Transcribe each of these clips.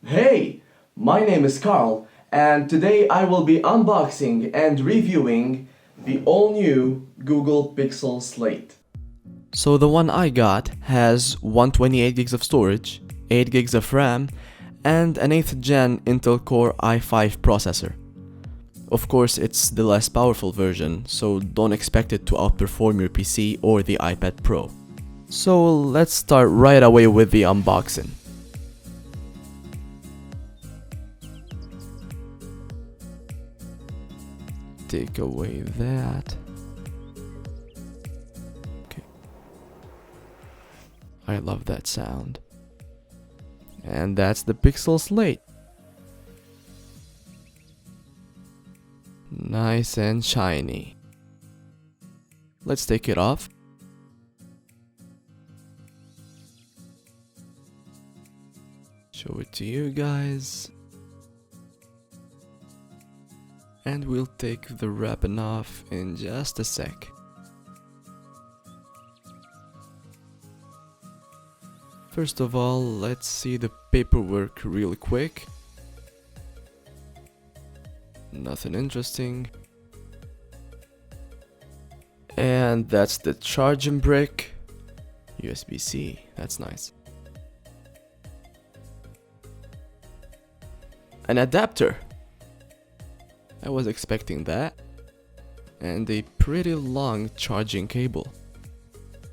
Hey, my name is Carl, and today I will be unboxing and reviewing the all-new Google Pixel Slate. So the one I got has 128 gigs of storage, 8 gigs of RAM, and an 8th gen Intel Core i5 processor. Of course, it's the less powerful version, so don't expect it to outperform your PC or the iPad Pro. So let's start right away with the unboxing. Take away that. Okay. I love that sound. And that's the Pixel Slate. Nice and shiny. Let's take it off. Show it to you guys. And we'll take the wrapping off in just a sec. First of all, let's see the paperwork real quick. Nothing interesting. And that's the charging brick. USB-C, that's nice. An adapter. I was expecting that. And a pretty long charging cable.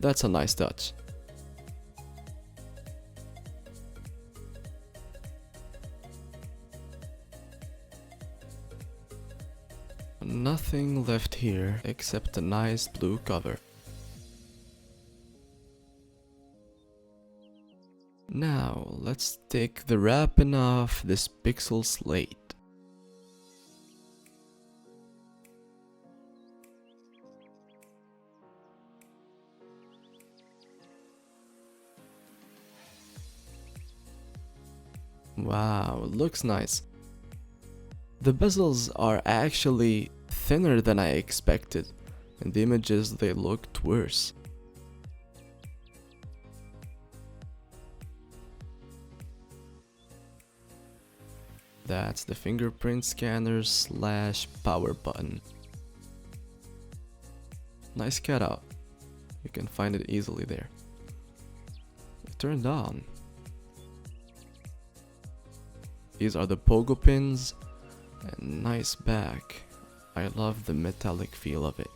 That's a nice touch. Nothing left here except a nice blue cover. Now let's take the wrapping off this Pixel Slate. Wow, looks nice. The bezels are actually thinner than I expected. In the images they looked worse. That's the fingerprint scanner / power button. Nice cutout. You can find it easily there. It turned on. These are the pogo pins. And nice back. I love the metallic feel of it.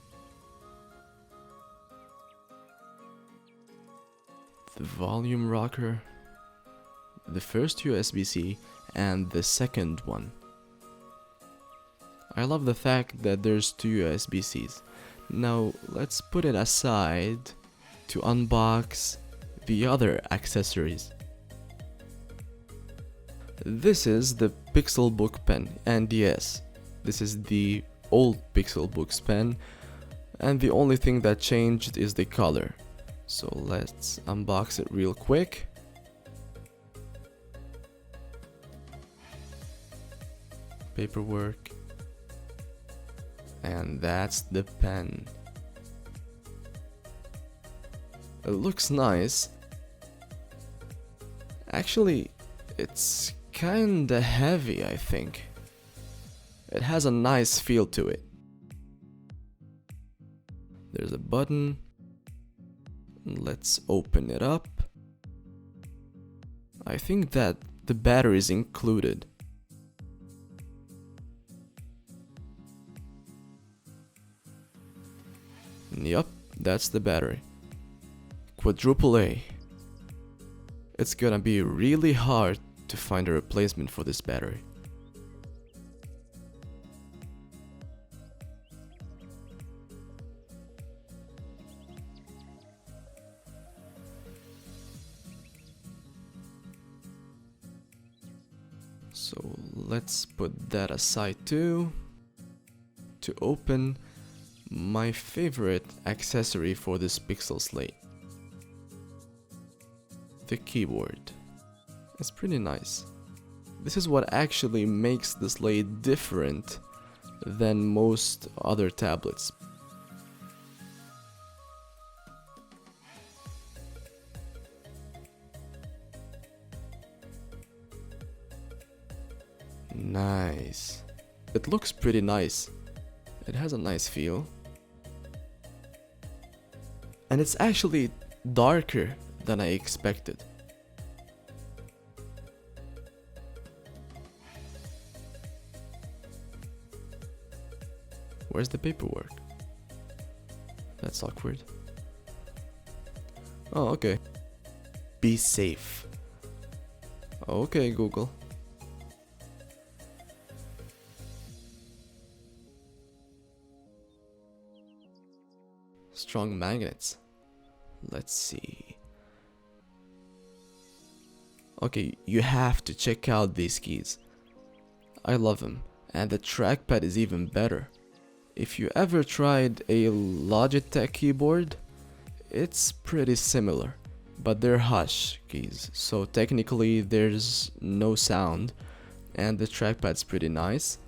The volume rocker. The first USB-C and the second one. I love the fact that there's two USB-Cs. Now let's put it aside to unbox the other accessories. This is the Pixelbook pen, and yes, this is the old Pixelbook pen, and the only thing that changed is the color. So let's unbox it real quick. Paperwork. And that's the pen. It looks nice. Actually, it's kinda heavy, I think. It has a nice feel to it. There's a button. Let's open it up. I think that the battery is included. Yup, that's the battery. Quadruple A. It's gonna be really hard to find a replacement for this battery. So let's put that aside too. To open my favorite accessory for this Pixel Slate. The keyboard. It's pretty nice. This is what actually makes the Slate different than most other tablets. Nice. It looks pretty nice. It has a nice feel. And it's actually darker than I expected. Where's the paperwork? That's awkward. Oh, okay. Be safe. Okay, Google. Strong magnets. Let's see. Okay, you have to check out these keys. I love them, and the trackpad is even better. If you ever tried a Logitech keyboard, it's pretty similar, but they're hush keys, so technically there's no sound, and the trackpad's pretty nice.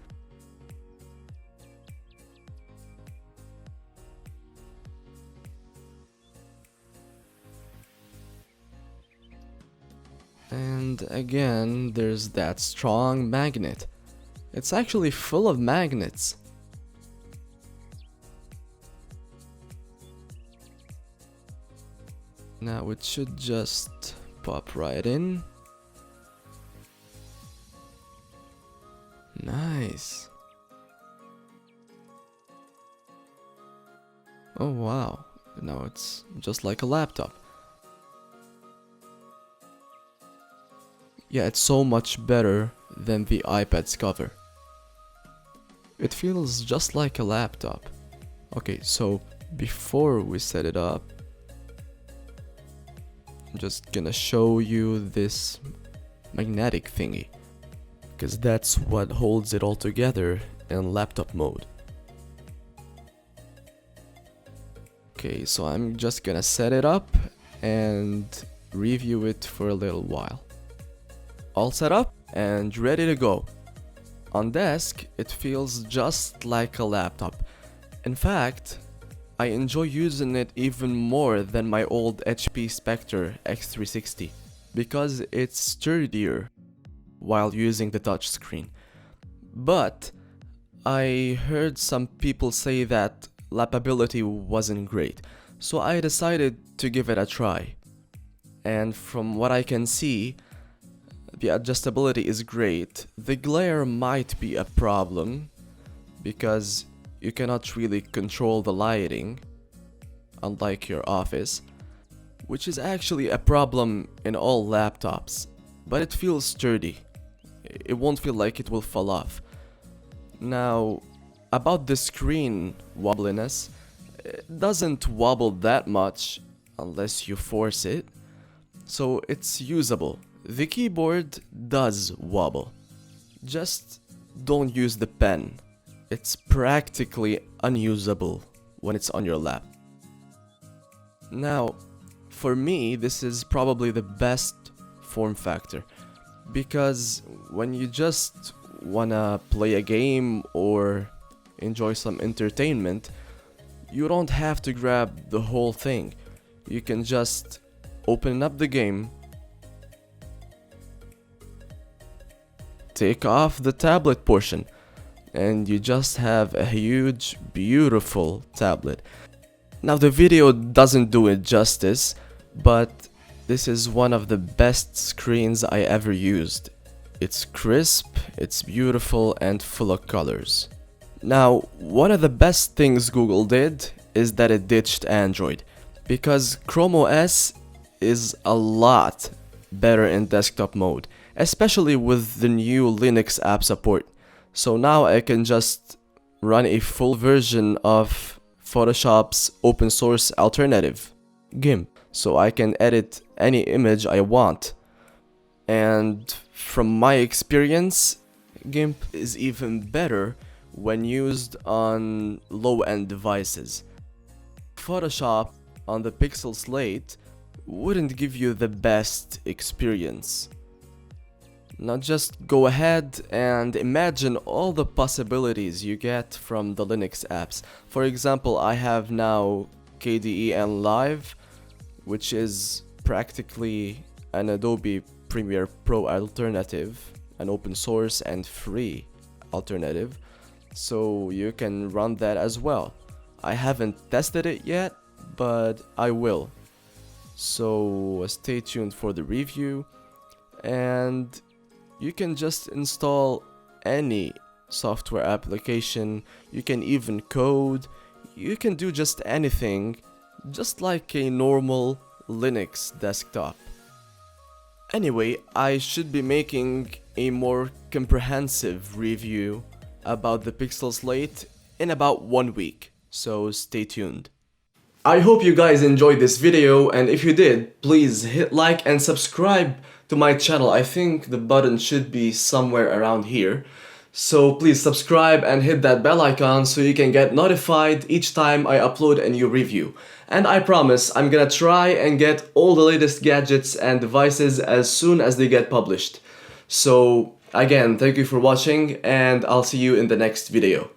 And again, there's that strong magnet. It's actually full of magnets. Now it should just pop right in. Nice. Oh wow, now it's just like a laptop. Yeah, it's so much better than the iPad's cover. It feels just like a laptop. Okay, so before we set it up, I'm just gonna show you this magnetic thingy, because that's what holds it all together in laptop mode. Okay, so I'm just gonna set it up and review it for a little while. All set up and ready to go. On desk, it feels just like a laptop. In fact, I enjoy using it even more than my old HP Spectre X360 because it's sturdier while using the touchscreen. But I heard some people say that lappability wasn't great, so I decided to give it a try. And from what I can see, the adjustability is great. The glare might be a problem because you cannot really control the lighting, unlike your office, which is actually a problem in all laptops, but it feels sturdy. It won't feel like it will fall off. Now, about the screen wobbliness, it doesn't wobble that much unless you force it, so it's usable. The keyboard does wobble. Just don't use the pen. It's practically unusable when it's on your lap. Now, for me, this is probably the best form factor, because when you just wanna play a game or enjoy some entertainment, you don't have to grab the whole thing. You can just open up the game, take off the tablet portion, and you just have a huge, beautiful tablet. Now the video doesn't do it justice, but this is one of the best screens I ever used. It's crisp, it's beautiful, and full of colors. Now, one of the best things Google did is that it ditched Android, because Chrome OS is a lot better in desktop mode, especially with the new Linux app support. So now I can just run a full version of Photoshop's open source alternative, GIMP, so I can edit any image I want. And from my experience, GIMP is even better when used on low-end devices. Photoshop on the Pixel Slate wouldn't give you the best experience. Now just go ahead and imagine all the possibilities you get from the Linux apps. For example, I have now KDE and Live, which is practically an Adobe Premiere Pro alternative. an open source and free alternative, so you can run that as well. I haven't tested it yet, but I will. So stay tuned for the review, and you can just install any software application, you can even code, you can do just anything, just like a normal Linux desktop. Anyway, I should be making a more comprehensive review about the Pixel Slate in about 1 week, so stay tuned. I hope you guys enjoyed this video, and if you did, please hit like and subscribe to my channel. I think the button should be somewhere around here. So please subscribe and hit that bell icon so you can get notified each time I upload a new review. And I promise I'm gonna try and get all the latest gadgets and devices as soon as they get published. So again, thank you for watching, and I'll see you in the next video.